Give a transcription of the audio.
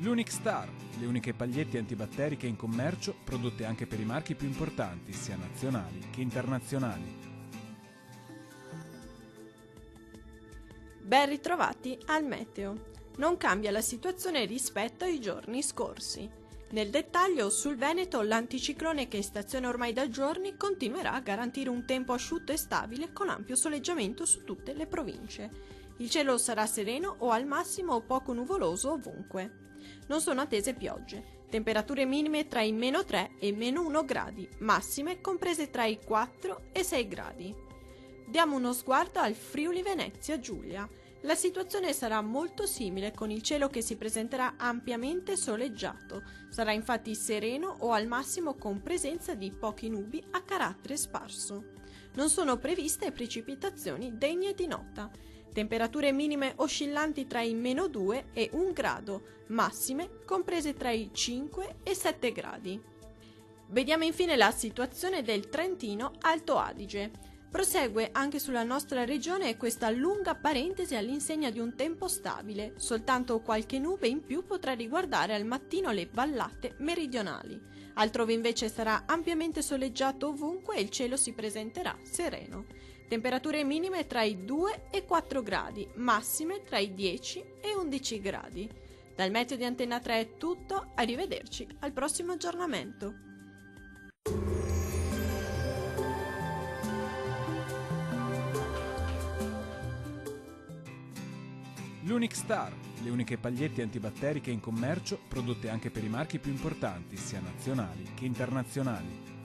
L'Unic Star, le uniche pagliette antibatteriche in commercio, prodotte anche per i marchi più importanti, sia nazionali che internazionali. Ben ritrovati al meteo. Non cambia la situazione rispetto ai giorni scorsi. Nel dettaglio, sul Veneto l'anticiclone che staziona ormai da giorni continuerà a garantire un tempo asciutto e stabile con ampio soleggiamento su tutte le province. Il cielo sarà sereno o al massimo poco nuvoloso ovunque. Non sono attese piogge. Temperature minime tra i -3 e -1 gradi, massime comprese tra i 4 e 6 gradi. Diamo uno sguardo al Friuli Venezia Giulia. La situazione sarà molto simile, con il cielo che si presenterà ampiamente soleggiato. Sarà infatti sereno o al massimo con presenza di poche nubi a carattere sparso. Non sono previste precipitazioni degne di nota. Temperature minime oscillanti tra i -2 e 1 grado, massime comprese tra i 5 e 7 gradi. Vediamo infine la situazione del Trentino Alto Adige. Prosegue anche sulla nostra regione questa lunga parentesi all'insegna di un tempo stabile, soltanto qualche nube in più potrà riguardare al mattino le vallate meridionali. Altrove invece sarà ampiamente soleggiato ovunque e il cielo si presenterà sereno. Temperature minime tra i 2 e 4 gradi, massime tra i 10 e 11 gradi. Dal meteo di Antenna 3 è tutto, arrivederci al prossimo aggiornamento. L'Unic Star, le uniche pagliette antibatteriche in commercio, prodotte anche per i marchi più importanti, sia nazionali che internazionali.